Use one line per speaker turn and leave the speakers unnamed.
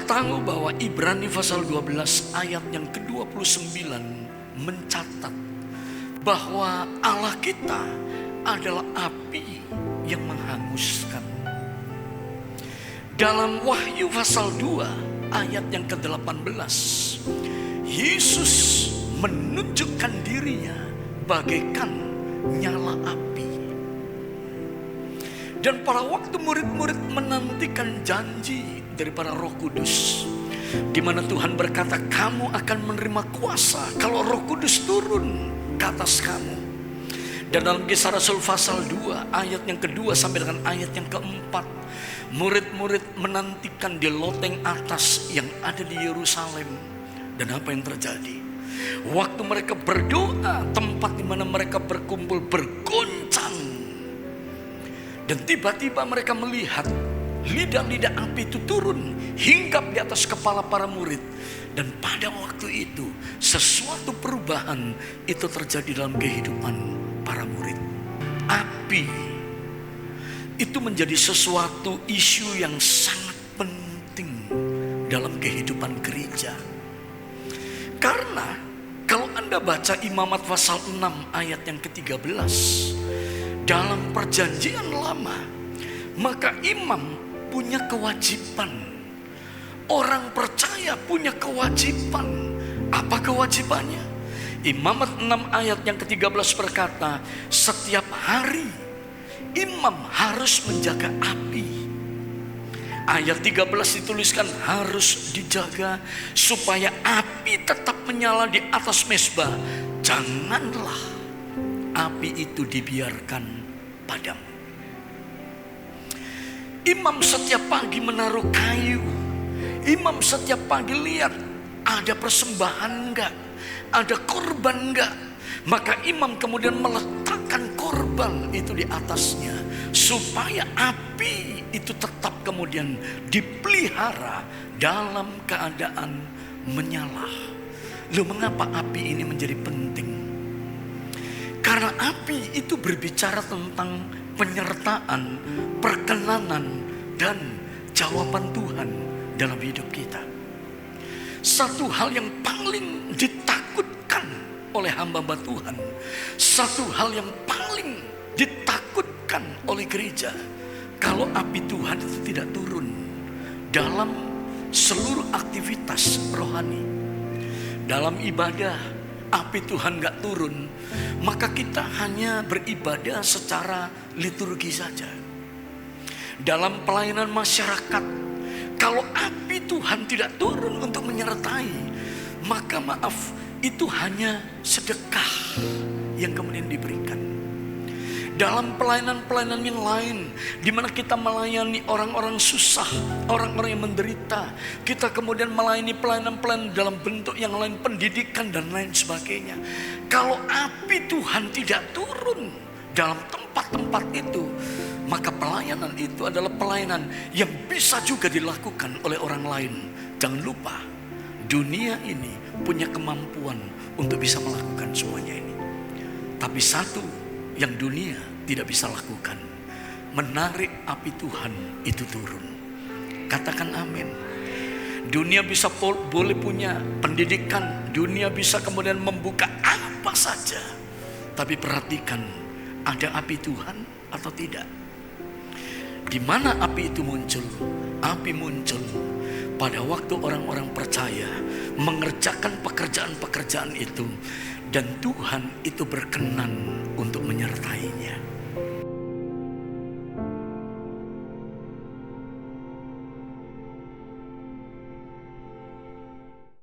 tahu bahwa Ibrani pasal 12 ayat yang ke-29 mencatat bahwa Allah kita adalah api yang menghanguskan. Dalam Wahyu pasal 2 ayat yang ke-18, Yesus menunjukkan dirinya bagaikan nyala api. Dan pada waktu murid-murid menantikan janji daripada Roh Kudus, di mana Tuhan berkata, kamu akan menerima kuasa kalau Roh Kudus turun ke atas kamu. Dan dalam Kisah Rasul pasal 2 ayat yang kedua sampai dengan ayat yang keempat, murid-murid menantikan di loteng atas yang ada di Yerusalem. Dan apa yang terjadi? Waktu mereka berdoa, tempat di mana mereka berkumpul bergoncang. Dan tiba-tiba mereka melihat lidah-lidah api itu turun hinggap di atas kepala para murid. Dan pada waktu itu sesuatu perubahan itu terjadi dalam kehidupan para murid. Api itu menjadi sesuatu isu yang sangat penting dalam kehidupan gereja. Karena kalau Anda baca Imamat pasal 6 ayat yang ke-13, dalam perjanjian lama, maka imam punya kewajiban. Orang percaya punya kewajiban. Apa kewajibannya? Imamat 6 ayat yang ke-13 berkata, setiap hari imam harus menjaga api. Ayat 13 dituliskan harus dijaga supaya api tetap menyala di atas mezbah. Janganlah api itu dibiarkan padam. Imam setiap pagi menaruh kayu. Imam setiap pagi lihat ada persembahan enggak, ada korban enggak. Maka imam kemudian meletakkan korban itu di atasnya, supaya api itu tetap kemudian dipelihara dalam keadaan menyala. Loh, mengapa api ini menjadi penting? Karena api itu berbicara tentang penyertaan, perkenanan, dan jawaban Tuhan dalam hidup kita. Satu hal yang paling ditakutkan oleh hamba-hamba Tuhan, satu hal yang paling ditakutkan oleh gereja, kalau api Tuhan itu tidak turun dalam seluruh aktivitas rohani. Dalam ibadah, api Tuhan gak turun, maka kita hanya beribadah secara liturgi saja. Dalam pelayanan masyarakat, kalau api Tuhan tidak turun untuk menyertai, maka maaf, itu hanya sedekah yang kemudian diberikan. Dalam pelayanan-pelayanan yang lain, di mana kita melayani orang-orang susah, orang-orang yang menderita, kita kemudian melayani pelayanan-pelayanan dalam bentuk yang lain, pendidikan dan lain sebagainya. Kalau api Tuhan tidak turun dalam tempat-tempat itu, maka pelayanan itu adalah pelayanan yang bisa juga dilakukan oleh orang lain. Jangan lupa, dunia ini punya kemampuan untuk bisa melakukan semuanya ini. Tapi satu yang dunia tidak bisa lakukan, menarik api Tuhan itu turun. Katakan amin. Dunia bisa boleh punya pendidikan, dunia bisa kemudian membuka apa saja, tapi perhatikan, ada api Tuhan atau tidak? Di mana api itu muncul? Api muncul pada waktu orang-orang percaya mengerjakan pekerjaan-pekerjaan itu, dan Tuhan itu berkenan untuk menyertainya.